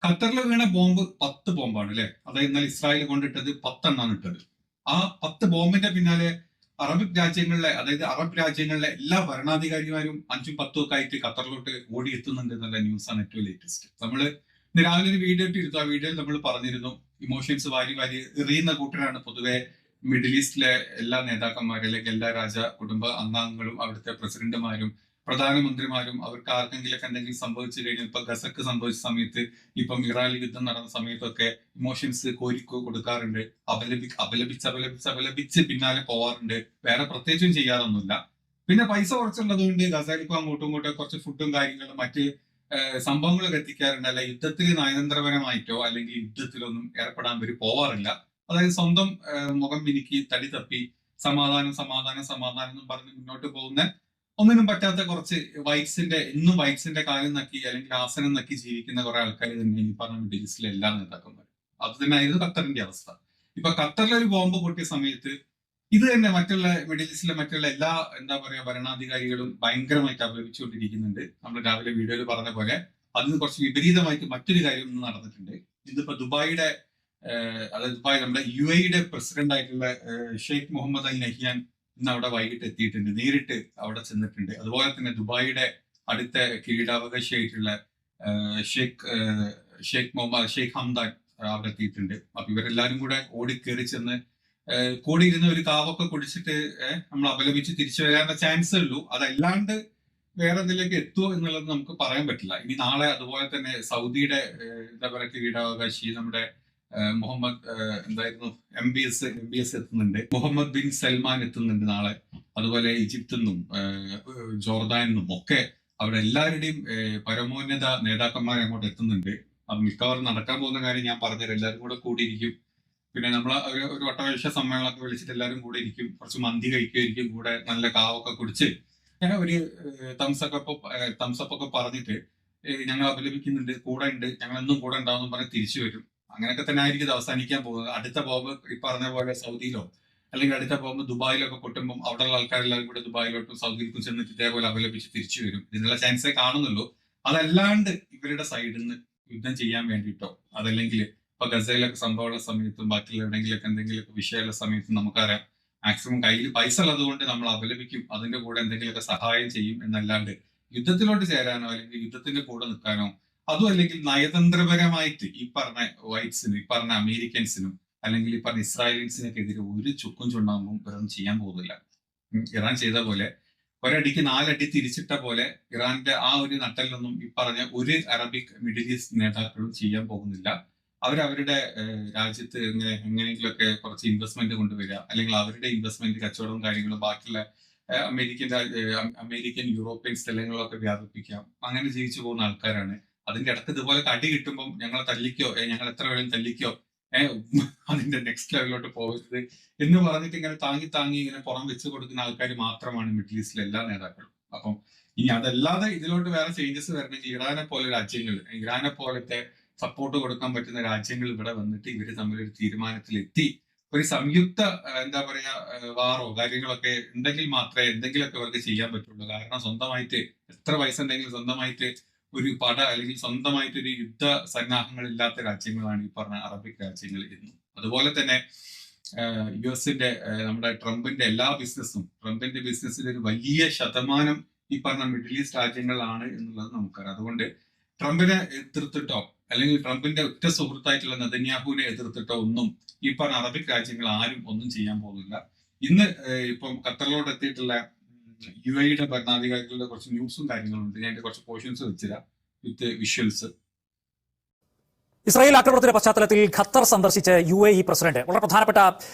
ഖത്തറിൽ വീണ ബോംബ് 10 ബോംബാണ് അല്ലെ? അതായത് ഇന്നലെ ഇസ്രായേൽ കൊണ്ടിട്ടത് 10 എണ്ണാണ് ഇട്ടത്. ആ 10 ബോംബിന്റെ പിന്നാലെ അറബ് രാജ്യങ്ങളിലെ എല്ലാ ഭരണാധികാരിമാരും 5ഉം 10ഉം ഒക്കെ ആയിട്ട് ഖത്തറിലോട്ട് ഓടിയെത്തുന്നുണ്ട് എന്നുള്ള ന്യൂസാണ് ഏറ്റവും ലേറ്റസ്റ്റ്. നമ്മള് ഇന്ന് രാവിലെ ഒരു വീഡിയോ ഇട്ടിരുന്നു. ആ വീഡിയോയിൽ നമ്മൾ പറഞ്ഞിരുന്നു, ഇമോഷൻസ് വാരി വാരി എറിയുന്ന കൂട്ടരാണ് പൊതുവെ മിഡിൽ ഈസ്റ്റിലെ എല്ലാ നേതാക്കന്മാരും, അല്ലെങ്കിൽ എല്ലാ കുടുംബ അംഗങ്ങളും അവിടുത്തെ പ്രസിഡന്റുമാരും പ്രധാനമന്ത്രിമാരും. അവർക്ക് ആർക്കെങ്കിലൊക്കെ എന്തെങ്കിലും സംഭവിച്ചു കഴിഞ്ഞാൽ, ഇപ്പൊ ഗസക്ക് സംഭവിച്ച സമയത്ത്, ഇപ്പം ഇറാനിൽ യുദ്ധം നടന്ന സമയത്തൊക്കെ ഇമോഷൻസ് കോരിക്കോ കൊടുക്കാറുണ്ട്. അപലപിച്ച് പിന്നാലെ പോവാറുണ്ട്. വേറെ പ്രത്യേകിച്ചും ചെയ്യാറൊന്നുമില്ല. പിന്നെ പൈസ കുറച്ചുള്ളത് കൊണ്ട് ഗസയിലിപ്പോ അങ്ങോട്ടും ഇങ്ങോട്ടും കുറച്ച് ഫുഡും കാര്യങ്ങളും മറ്റ് സംഭവങ്ങളൊക്കെ എത്തിക്കാറുണ്ട്. അല്ല യുദ്ധത്തിൽ നയതന്ത്രപരമായിട്ടോ അല്ലെങ്കിൽ യുദ്ധത്തിലൊന്നും ഏർപ്പെടാൻ പോവാറില്ല. അതായത് സ്വന്തം മുഖം മിനുക്കി തടി തപ്പി സമാധാനം സമാധാനം സമാധാനം എന്നും പറഞ്ഞ് മുന്നോട്ട് പോകുന്ന ഒന്നിനും പറ്റാത്ത കുറച്ച് എന്നും വൈറ്റ്സിന്റെ കാലം നക്കി അല്ലെങ്കിൽ ആസനം നക്കി ജീവിക്കുന്ന കുറെ ആൾക്കാർ തന്നെ ഈ പറഞ്ഞ മിഡിൽ ഈസ്റ്റിലെ എല്ലാ നേതാക്കന്മാരും. അത് തന്നെയായിരുന്നു ഖത്തറിന്റെ അവസ്ഥ. ഇപ്പൊ ഖത്തറിലൊരു ബോംബ് പൊട്ടിയ സമയത്ത് ഇത് തന്നെ മറ്റുള്ള മിഡിൽ ഈസ്റ്റിലെ മറ്റുള്ള എല്ലാ ഭരണാധികാരികളും ഭയങ്കരമായിട്ട് അപലപിച്ചുകൊണ്ടിരിക്കുന്നുണ്ട്. നമ്മൾ രാവിലെ വീഡിയോയിൽ പറഞ്ഞ പോലെ അതിന് കുറച്ച് വിപരീതമായിട്ട് മറ്റൊരു കാര്യം ഇന്ന് നടന്നിട്ടുണ്ട്. ഇതിപ്പോ ദുബായിയുടെ ദുബായ് നമ്മുടെ UAE പ്രസിഡന്റ് ആയിട്ടുള്ള ഷെയ്ഖ് മുഹമ്മദ് അൽ നഹിയാൻ ഇന്ന് അവിടെ വൈകിട്ട് എത്തിയിട്ടുണ്ട്. നേരിട്ട് അവിടെ ചെന്നിട്ടുണ്ട്. അതുപോലെ തന്നെ ദുബായിയുടെ അടുത്ത കിരീടാവകാശിയായിട്ടുള്ള ഷെയ്ഖ് ഹംദാൻ അവിടെ എത്തിയിട്ടുണ്ട്. അപ്പൊ ഇവരെല്ലാരും കൂടെ ഓടിക്കേറി ചെന്ന് കൂടിയിരുന്ന ഒരു കാവൊക്കെ കുടിച്ചിട്ട് നമ്മൾ അപലപിച്ച് തിരിച്ചു വരാനുള്ള ചാൻസ് ഉള്ളൂ. അതല്ലാണ്ട് വേറെ എന്തിലേക്ക് എത്തുമോ എന്നുള്ളത് നമുക്ക് പറയാൻ പറ്റില്ല. ഇനി നാളെ അതുപോലെ തന്നെ സൗദിയുടെ കിരീടാവകാശി നമ്മുടെ മുഹമ്മദ് MBS എത്തുന്നുണ്ട്. മുഹമ്മദ് ബിൻ സൽമാൻ എത്തുന്നുണ്ട് നാളെ. അതുപോലെ ഈജിപ്തിൽ നിന്നും ജോർദാനിൽ നിന്നും ഒക്കെ അവിടെ എല്ലാവരുടെയും പരമോന്നത നേതാക്കന്മാർ അങ്ങോട്ട് എത്തുന്നുണ്ട്. അത് മിക്കവാറും നടക്കാൻ പോകുന്ന കാര്യം ഞാൻ പറഞ്ഞുതരാം. എല്ലാവരും കൂടെ കൂടിയിരിക്കും. പിന്നെ നമ്മൾ ഒരു വട്ടമേശ സമ്മേളനമൊക്കെ വിളിച്ചിട്ട് എല്ലാവരും കൂടെ ഇരിക്കും. കുറച്ച് മന്തി കഴിക്കുമായിരിക്കും. കൂടെ നല്ല കാവൊക്കെ കുടിച്ച് അങ്ങനെ ഒരു തംസപ്പ് ഒക്കെ പറഞ്ഞിട്ട് ഞങ്ങൾ അപലപിക്കുന്നുണ്ട്, കൂടെ ഉണ്ട്, ഞങ്ങൾ എന്നും കൂടെ ഉണ്ടാവും പറഞ്ഞ് തിരിച്ചു വരും. അങ്ങനെയൊക്കെ തന്നെ ആയിരിക്കും ഇത് അവസാനിക്കാൻ പോകുന്നത്. അടുത്ത ബോംബ് ഈ പറഞ്ഞ പോലെ സൗദിയിലോ അല്ലെങ്കിൽ അടുത്ത ബോംബ് ദുബായിലൊക്കെ പൊട്ടുമ്പോൾ അവിടെയുള്ള ആൾക്കാരെല്ലാവരും കൂടെ ദുബായിലോട്ടും സൗദിയിലേക്കും ചെന്നിട്ട് ഇതേപോലെ അപലപിച്ച് തിരിച്ചു വരും. ഇതിനുള്ള ചാൻസേ കാണുന്നുള്ളൂ. അതല്ലാണ്ട് ഇവരുടെ സൈഡിൽ നിന്ന് യുദ്ധം ചെയ്യാൻ വേണ്ടിയിട്ടോ അതല്ലെങ്കിൽ ഇപ്പൊ ഗസയിലൊക്കെ സംഭവമുള്ള സമയത്തും ബാക്കിയുള്ള എവിടെയെങ്കിലൊക്കെ എന്തെങ്കിലുമൊക്കെ വിഷയമുള്ള സമയത്തും നമുക്കറിയാം മാക്സിമം കയ്യിൽ പൈസ ഉള്ളത് കൊണ്ട് നമ്മൾ അപലപിക്കും, അതിന്റെ കൂടെ എന്തെങ്കിലുമൊക്കെ സഹായം ചെയ്യും എന്നല്ലാണ്ട് യുദ്ധത്തിലോട്ട് ചേരാനോ അല്ലെങ്കിൽ യുദ്ധത്തിന്റെ കൂടെ നിൽക്കാനോ അതും അല്ലെങ്കിൽ നയതന്ത്രപരമായിട്ട് ഈ പറഞ്ഞ വൈറ്റ്സിനും ഈ പറഞ്ഞ അമേരിക്കൻസിനും അല്ലെങ്കിൽ ഈ പറഞ്ഞ ഇസ്രായേലിൻസിനൊക്കെ എതിരെ ഒരു ചുക്കും ചുണ്ണാമ്പും ഇവരൊന്നും ചെയ്യാൻ പോകുന്നില്ല. ഇറാൻ ചെയ്ത പോലെ ഒരടിക്ക് 4 അടി തിരിച്ചിട്ട പോലെ ഇറാന്റെ ആ ഒരു നട്ടലിലൊന്നും ഈ പറഞ്ഞ ഒരു അറബിക് മിഡിൽ ഈസ്റ്റ് നേതാക്കളും ചെയ്യാൻ പോകുന്നില്ല. അവരവരുടെ രാജ്യത്ത് എങ്ങനെയെങ്കിലുമൊക്കെ കുറച്ച് ഇൻവെസ്റ്റ്മെന്റ് കൊണ്ടുവരിക, അല്ലെങ്കിൽ അവരുടെ ഇൻവെസ്റ്റ്മെന്റ് കച്ചവടവും കാര്യങ്ങളും ബാക്കിയുള്ള അമേരിക്കൻ യൂറോപ്യൻ സ്ഥലങ്ങളൊക്കെ വ്യാപിപ്പിക്കാം. അങ്ങനെ ജീവിച്ചു പോകുന്ന ആൾക്കാരാണ്. അതിന്റെ ഇടയ്ക്ക് ഇതുപോലെ കടി കിട്ടുമ്പോൾ ഞങ്ങളെ തല്ലിക്കോ, ഞങ്ങൾ എത്ര വേണം തല്ലിക്കോ, അതിന്റെ നെക്സ്റ്റ് ലെവലിലോട്ട് പോകരുത് എന്ന് പറഞ്ഞിട്ട് ഇങ്ങനെ താങ്ങി ഇങ്ങനെ പുറം വെച്ച് കൊടുക്കുന്ന ആൾക്കാർ മാത്രമാണ് മിഡിൽ ഈസ്റ്റിലെ എല്ലാ നേതാക്കളും. അപ്പം ഇനി അതല്ലാതെ ഇതിലോട്ട് വേറെ ചേഞ്ചസ് വരണമെങ്കിൽ ഇറാനെ പോലത്തെ സപ്പോർട്ട് കൊടുക്കാൻ പറ്റുന്ന രാജ്യങ്ങൾ ഇവിടെ വന്നിട്ട് ഇവര് തമ്മിലൊരു തീരുമാനത്തിലെത്തി ഒരു സംയുക്ത വാറോ കാര്യങ്ങളൊക്കെ ഉണ്ടെങ്കിൽ മാത്രമേ എന്തെങ്കിലുമൊക്കെ അവർക്ക് ചെയ്യാൻ പറ്റുള്ളൂ. കാരണം സ്വന്തമായിട്ട് എത്ര പൈസ ഉണ്ടെങ്കിലും സ്വന്തമായിട്ട് ഒരു അല്ലെങ്കിൽ സ്വന്തമായിട്ട് ഒരു യുദ്ധ സന്നാഹങ്ങൾ ഇല്ലാത്ത രാജ്യങ്ങളാണ് ഈ പറഞ്ഞ അറബിക് രാജ്യങ്ങൾ എന്നും. അതുപോലെ തന്നെ US നമ്മുടെ ട്രംപിന്റെ ബിസിനസ്സിൽ ഒരു വലിയ ശതമാനം ഈ പറഞ്ഞ മിഡിൽ ഈസ്റ്റ് രാജ്യങ്ങളാണ് എന്നുള്ളത് നമുക്കറിയാം. അതുകൊണ്ട് ട്രംപിനെ എതിർത്തിട്ടോ അല്ലെങ്കിൽ ട്രംപിന്റെ ഒറ്റ സുഹൃത്തായിട്ടുള്ള നെതന്യാഹുവിനെ എതിർത്തിട്ടോ ഒന്നും ഈ പറഞ്ഞ അറബിക് രാജ്യങ്ങൾ ആരും ഒന്നും ചെയ്യാൻ പോകുന്നില്ല. ഇന്ന് ഇപ്പം ഖത്തറിലോട്ട് എത്തിയിട്ടുള്ള UAE ഭരണാധികാരികളുടെ കുറച്ച് ന്യൂസും കാര്യങ്ങളും ഉണ്ട്. ഞാൻ കുറച്ച് പോർഷൻസ് വെച്ചുതരാം വിത്ത് വിഷ്വൽസ്. ഇസ്രായേൽ ആക്രമണത്തിന്റെ പശ്ചാത്തലത്തിൽ ഖത്തർ സന്ദർശിച്ച് UAE പ്രസിഡന്റ്. വളരെ പ്രധാനപ്പെട്ട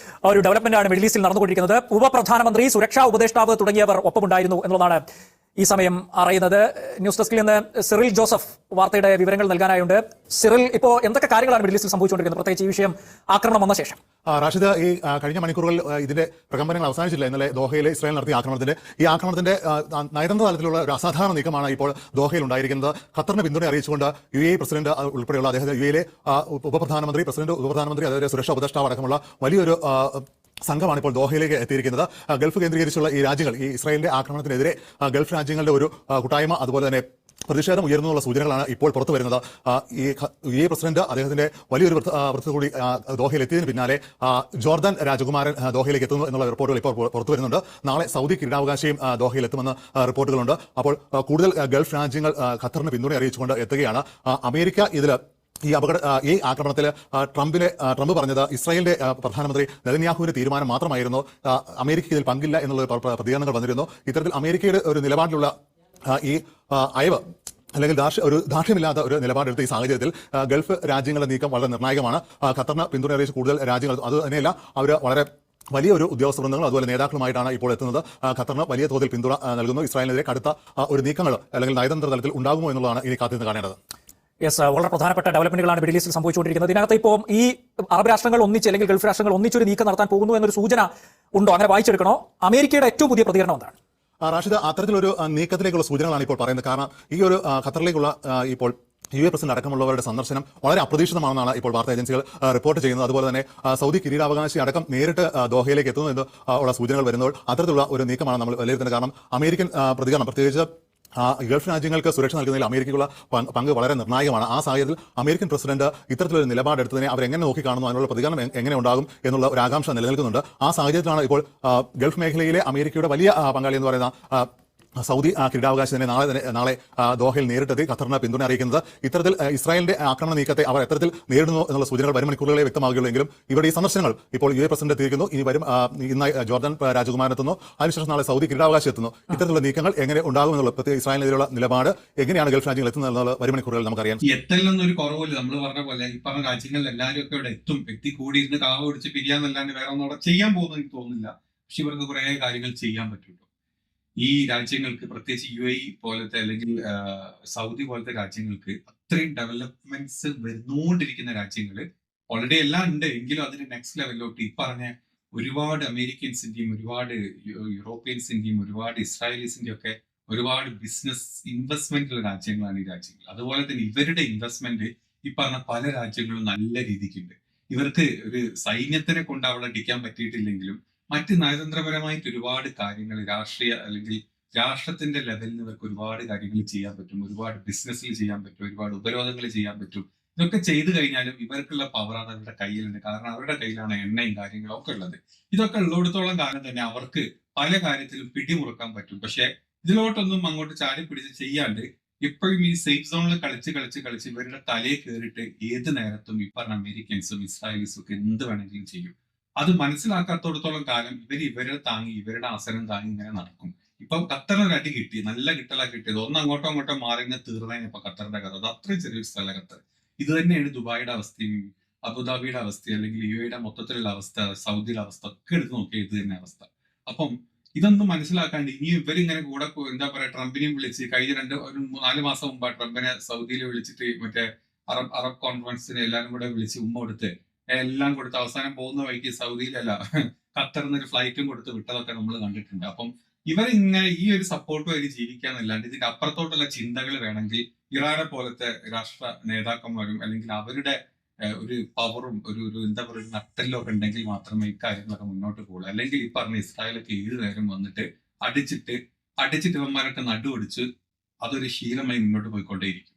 ഒരു ഡെവലപ്മെന്റാണ് മിഡിൽ ഈസ്റ്റിൽ നടന്നുകൊണ്ടിരിക്കുന്നത്. ഉപപ്രധാനമന്ത്രി, സുരക്ഷാ ഉപദേഷ്ടാവ് തുടങ്ങിയവർ ഒപ്പമുണ്ടായിരുന്നു എന്നുള്ളതാണ് ഈ സമയം അറിയുന്നത്. ന്യൂസ് ഡെസ്കിൽ നിന്ന് സിറിൽ ജോസഫ് വാർത്തയുടെ വിവരങ്ങൾ നൽകാനായുണ്ട്. സിറിൽ, ഇപ്പോ എന്തൊക്കെ കാര്യങ്ങളാണ് മിഡിൽ ഈസ്റ്റിൽ സംഭവിച്ചുകൊണ്ടിരിക്കുന്നത്, പ്രത്യേകിച്ച് ഈ വിഷയം ആക്രമണം വന്ന ശേഷം? റാഷിദ്, ഈ കഴിഞ്ഞ മണിക്കൂറുകളിൽ ഇതിന്റെ പ്രകമ്പനങ്ങൾ അവസാനിച്ചില്ല. ഇന്നലെ ദോഹയിലെ ഇസ്രായേൽ നടത്തിയ ആക്രമണത്തിന്റെ നയതന്ത്ര തലത്തിലുള്ള ഒരു അസാധാരണ നീക്കമാണ് ഇപ്പോൾ ദോഹയിൽ ഉണ്ടായിരിക്കുന്നത്. ഖത്തറിന് പിന്തുണ അറിയിച്ചുകൊണ്ട് UAE പ്രസിഡന്റ് ഉൾപ്പെടെയുള്ള അദ്ദേഹത്തെ UAE ഉപപ്രധാനമന്ത്രി, അതായത് സുരക്ഷാ ഉപദേഷ്ടാവ് അടക്കമുള്ള വലിയൊരു സംഘമാണ് ഇപ്പോൾ ദോഹയിലേക്ക് എത്തിയിരിക്കുന്നത്. ഗൾഫ് കേന്ദ്രീകരിച്ചുള്ള ഈ രാജ്യങ്ങൾ, ഈ ഇസ്രായേലിന്റെ ആക്രമണത്തിനെതിരെ ഗൾഫ് രാജ്യങ്ങളുടെ ഒരു കൂട്ടായ്മ, അതുപോലെ തന്നെ പ്രതിഷേധം ഉയർന്നുള്ള സൂചനകളാണ് ഇപ്പോൾ പുറത്തു വരുന്നത്. ഈ യു എ പ്രസിഡന്റ് അദ്ദേഹത്തിന്റെ വലിയൊരു വൃത്തി കൂടി ദോഹയിൽ എത്തിയതിന് പിന്നാലെ ജോർദാൻ രാജകുമാരൻ ദോഹയിലേക്ക് എത്തുന്നു എന്നുള്ള റിപ്പോർട്ടുകൾ ഇപ്പോൾ പുറത്തു വരുന്നുണ്ട്. നാളെ സൗദി കിരീടാവകാശിയും ദോഹയിൽ എത്തുമെന്ന് റിപ്പോർട്ടുകളുണ്ട്. അപ്പോൾ കൂടുതൽ ഗൾഫ് രാജ്യങ്ങൾ ഖത്തറിന് പിന്തുണ അറിയിച്ചുകൊണ്ട് എത്തുകയാണ്. അമേരിക്ക ഇതിൽ ഈ ആക്രമണത്തിൽ ട്രംപ് പറഞ്ഞത് ഇസ്രായേലിന്റെ പ്രധാനമന്ത്രി നെതന്യാഹുവിന്റെ തീരുമാനം മാത്രമായിരുന്നു, അമേരിക്ക ഇതിൽ പങ്കില്ല എന്നുള്ള പ്രതികരണങ്ങൾ വന്നിരുന്നു. ഇത്തരത്തിൽ അമേരിക്കയുടെ ഒരു നിലപാടിലുള്ള ഈ അയവ് അല്ലെങ്കിൽ ഒരു ദാർഷ്ട്യമില്ലാത്ത ഒരു നിലപാടെടുത്ത ഈ സാഹചര്യത്തിൽ ഗൾഫ് രാജ്യങ്ങളുടെ നീക്കം വളരെ നിർണായകമാണ്. ഖത്തറിന് പിന്തുണ അറിയിച്ച കൂടുതൽ രാജ്യങ്ങൾ അത് തന്നെയല്ല, അവർ വളരെ വലിയൊരു ഉദ്യോഗസ്ഥ വൃന്ദങ്ങളും അതുപോലെ നേതാക്കളുമായിട്ടാണ് ഇപ്പോൾ എത്തുന്നത്. ഖത്തറിന് വലിയ തോതിൽ പിന്തുണ നൽകുന്നു. ഇസ്രായേലിനെതിരെ കടുത്ത ഒരു നീക്കങ്ങൾ അല്ലെങ്കിൽ നയതന്ത്ര തലത്തിൽ ഉണ്ടാകുമോ എന്നുള്ളതാണ് ഇനി കാത്തിരുന്ന് കാണേണ്ടത്. യെസ്, വളരെ പ്രധാനപ്പെട്ട ഡെവലപ്മെന്റുകളാണ് മിഡിൽ ഈസ്റ്റിൽ സംഭവിച്ചുകൊണ്ടിരിക്കുന്നത്. ഇതിനകത്ത് ഇപ്പോൾ ഈ അറബ് രാഷ്ട്രങ്ങൾ ഒന്നിച്ച് അല്ലെങ്കിൽ ഗൾഫ് രാഷ്ട്രങ്ങൾ ഒന്നിച്ചൊരു നീക്കം നടത്താൻ പോകുന്നു എന്നൊരു സൂചന ഉണ്ടോ? അങ്ങനെ വായിച്ചെടുക്കണോ? അമേരിക്കയുടെ ഏറ്റവും പുതിയ പ്രതികരണം എന്താണ്? റാഷിദ്, അത്തരത്തിലൊരു നീക്കത്തിലേക്കുള്ള സൂചനകളാണ് ഇപ്പോൾ പറയുന്നത്. കാരണം ഈ ഒരു ഖത്തറിലേക്കുള്ള ഇപ്പോൾ യു എ പ്രസിഡന്റ് അടക്കമുള്ളവരുടെ സന്ദർശനം വളരെ അപ്രതീക്ഷിതമാണെന്നാണ് ഇപ്പോൾ വാർത്താ ഏജൻസികൾ റിപ്പോർട്ട് ചെയ്യുന്നത്. അതുപോലെ തന്നെ സൗദി കിരീടാവകാശി അടക്കം നേരിട്ട് ദോഹയിലേക്ക് എത്തുന്നു എന്ന് ഉള്ള സൂചനകൾ വരുമ്പോൾ അത്തരത്തിലുള്ള ഒരു നീക്കമാണ് നമ്മൾ വിലയിരുത്തുന്നത്. കാരണം അമേരിക്കൻ പ്രതികരണം, പ്രത്യേകിച്ച് ഗൾഫ് രാജ്യങ്ങൾക്ക് സുരക്ഷ നൽകുന്നതിൽ അമേരിക്കയ്ക്കുള്ള പങ്ക് വളരെ നിർണായകമാണ്. ആ സാഹചര്യത്തിൽ അമേരിക്കൻ പ്രസിഡന്റ് ഇത്തരത്തിലൊരു നിലപാടെടുത്തതിനെ അവരെങ്ങനെ നോക്കിക്കാണുന്നു, അതിനുള്ള പ്രതികരണം എങ്ങനെ ഉണ്ടാകും എന്നുള്ള ഒരു ആകാംക്ഷ നിലനിൽക്കുന്നുണ്ട്. ആ സാഹചര്യത്തിലാണ് ഇപ്പോൾ ഗൾഫ് മേഖലയിലെ അമേരിക്കയുടെ വലിയ പങ്കാളി എന്ന് പറയുന്ന സൗദി കിരീടാവകാശി തന്നെ നാളെ ദോഹയിൽ നേരിട്ടെത്തി ഖത്തറിന് പിന്തുണ അറിയിക്കുന്നത്. ഇത്തരത്തിൽ ഇസ്രായേലിന്റെ ആക്രമണ നീക്കത്തെ അവർ എത്തരത്തിൽ നേരിടുന്നു എന്നുള്ള സൂചനകൾ വരും മണിക്കൂറുകളെ വ്യക്തമാകുകയുള്ളൂ. എങ്കിലും ഇവിടെ ഈ സന്ദർശനങ്ങൾ ഇപ്പോൾ യു എ പ്രസിഡന്റ് എത്തിയിരിക്കുന്നു. ഇനി വരും ഇന്ന് ജോർദാൻ രാജകുമാരൻ എത്തുന്നു, അതിനുശേഷം നാളെ സൗദി കിരീടാവകാശി എത്തുന്നു. ഇത്തരത്തിലുള്ള നീക്കങ്ങൾ എങ്ങനെ ഉണ്ടാകും എന്നുള്ള പ്രത്യേക ഇസ്രായേലിനെതിരെയുള്ള നിലപാട് എങ്ങനെയാണ് ഗൾഫ് രാജ്യങ്ങൾ എത്തുന്നത് എന്നുള്ള വരും മണിക്കൂറുകൾ നമുക്കറിയാം. എത്തലൊന്നൊരു കുറവില്ല. നമ്മൾ പറഞ്ഞ പോലെ ഈ പറഞ്ഞ രാജ്യങ്ങളിൽ എല്ലാവരും ഒക്കെ ഇവിടെ എത്തും. വ്യക്തി കൂടിയിരുന്ന് കാവ് പിടിച്ച് പിരിയാന്നല്ലാണ്ട് വേറെ ഒന്നും അവിടെ ചെയ്യാൻ പോകുന്നത് എനിക്ക് തോന്നുന്നില്ല. പക്ഷെ ഇവർക്ക് കുറെ കാര്യങ്ങൾ ചെയ്യാൻ പറ്റുള്ളൂ. ഈ രാജ്യങ്ങൾക്ക്, പ്രത്യേകിച്ച് യു എ പോലത്തെ അല്ലെങ്കിൽ സൗദി പോലത്തെ രാജ്യങ്ങൾക്ക് അത്രയും ഡെവലപ്മെന്റ്സ് വരുന്നുകൊണ്ടിരിക്കുന്ന രാജ്യങ്ങൾ ഓൾറെഡി എല്ലാം ഉണ്ട്. എങ്കിലും അതിന് നെക്സ്റ്റ് ലെവലിലോട്ട് ഈ പറഞ്ഞ ഒരുപാട് അമേരിക്കൻസിന്റെയും ഒരുപാട് യൂറോപ്യൻസിന്റെയും ഒരുപാട് ഇസ്രായേലീസിന്റെയും ഒക്കെ ഒരുപാട് ബിസിനസ് ഇൻവെസ്റ്റ്മെന്റ് ഉള്ള രാജ്യങ്ങളാണ് ഈ രാജ്യങ്ങൾ. അതുപോലെ തന്നെ ഇവരുടെ ഇൻവെസ്റ്റ്മെന്റ് ഈ പറഞ്ഞ പല രാജ്യങ്ങളും നല്ല രീതിക്കുണ്ട്. ഇവർക്ക് ഒരു സൈന്യത്തിനെ കൊണ്ട് അവിടെ അടിക്കാൻ പറ്റിയിട്ടില്ലെങ്കിലും മറ്റ് നയതന്ത്രപരമായിട്ട് ഒരുപാട് കാര്യങ്ങൾ രാഷ്ട്രീയ അല്ലെങ്കിൽ രാഷ്ട്രത്തിന്റെ ലെവലിൽ ഇവർക്ക് ഒരുപാട് കാര്യങ്ങൾ ചെയ്യാൻ പറ്റും. ഒരുപാട് ബിസിനസ്സിൽ ചെയ്യാൻ പറ്റും, ഒരുപാട് ഉപരോധങ്ങൾ ചെയ്യാൻ പറ്റും. ഇതൊക്കെ ചെയ്തു കഴിഞ്ഞാലും ഇവർക്കുള്ള പവറാണ് അവരുടെ കയ്യിലുണ്ട്. കാരണം അവരുടെ കയ്യിലാണ് എണ്ണയും കാര്യങ്ങളും ഒക്കെ ഉള്ളത്. ഇതൊക്കെ ഉള്ളിടത്തോളം കാലം തന്നെ അവർക്ക് പല കാര്യത്തിലും പിടിമുറുക്കാൻ പറ്റും. പക്ഷെ ഇതിലോട്ടൊന്നും അങ്ങോട്ട് ചാടി പിടിച്ച് ചെയ്യാണ്ട് ഇപ്പോഴും ഈ സേഫ് സോണിൽ കളിച്ച് ഇവരുടെ തലയിൽ കയറിയിട്ട് ഏത് നേരത്തും ഈ പറഞ്ഞ അമേരിക്കൻസും ഇസ്രായേലീസും ഒക്കെ എന്ത് വേണമെങ്കിലും ചെയ്യും. അത് മനസ്സിലാക്കാത്തോടത്തോളം കാലം ഇവരെ താങ്ങി, ഇവരുടെ ആസനം താങ്ങി ഇങ്ങനെ നടക്കും. ഇപ്പൊ ഖത്തറിനൊരു അടി കിട്ടി, നല്ല കിട്ടലാ കിട്ടിയത്. ഒന്ന് അങ്ങോട്ടോ മാറിങ്ങനെ തീർന്നതിന് ഇപ്പൊ ഖത്തറിന്റെ കഥ. അത് അത്രയും ചെറിയൊരു സ്ഥല ഖത്തർ. ഇത് തന്നെയാണ് ദുബായിയുടെ അവസ്ഥയും അബുദാബിയുടെ അവസ്ഥയും അല്ലെങ്കിൽ യു എയുടെ മൊത്തത്തിലുള്ള അവസ്ഥ, സൗദിയുടെ അവസ്ഥ ഒക്കെ എടുത്ത് നോക്കിയാൽ ഇത് തന്നെ അവസ്ഥ. അപ്പം ഇതൊന്നും മനസ്സിലാക്കാണ്ട് ഇനി ഇവരിങ്ങനെ കൂടെ എന്താ പറയാ ട്രംപിനെയും വിളിച്ച് കഴിഞ്ഞ 4 മാസം മുമ്പ് ട്രംപിനെ സൗദിയിൽ വിളിച്ചിട്ട് മറ്റേ അറബ് കോൺഫറൻസിനെ എല്ലാവരും കൂടെ വിളിച്ച് കൊടുത്ത് എല്ലാം കൊടുത്ത് അവസാനം പോകുന്ന വഴിക്ക് സൗദിയിലല്ല ഖത്തറിൽ നിന്ന് ഒരു ഫ്ലൈറ്റും കൊടുത്ത് വിട്ടതൊക്കെ നമ്മൾ കണ്ടിട്ടുണ്ട്. അപ്പം ഇവരിങ്ങനെ ഈ ഒരു സപ്പോർട്ട് വഴി ജീവിക്കാന്നല്ലാണ്ട് ഇതിന്റെ അപ്പുറത്തോട്ടുള്ള ചിന്തകൾ വേണമെങ്കിൽ ഇറാനെ പോലത്തെ രാഷ്ട്ര നേതാക്കന്മാരും അല്ലെങ്കിൽ അവരുടെ ഒരു പവറും ഒരു എന്താ പറയുക നട്ടെല്ലോ ഒക്കെ ഉണ്ടെങ്കിൽ മാത്രമേ ഇക്കാര്യങ്ങളൊക്കെ മുന്നോട്ട് പോകുള്ളൂ. അല്ലെങ്കിൽ ഈ പറഞ്ഞ ഇസ്രായേലൊക്കെ 7 നേരം വന്നിട്ട് അടിച്ചിട്ട് ഇവന്മാരൊക്കെ നടുവടിച്ച് അതൊരു ശീലമായി മുന്നോട്ട് പോയിക്കൊണ്ടേയിരിക്കും.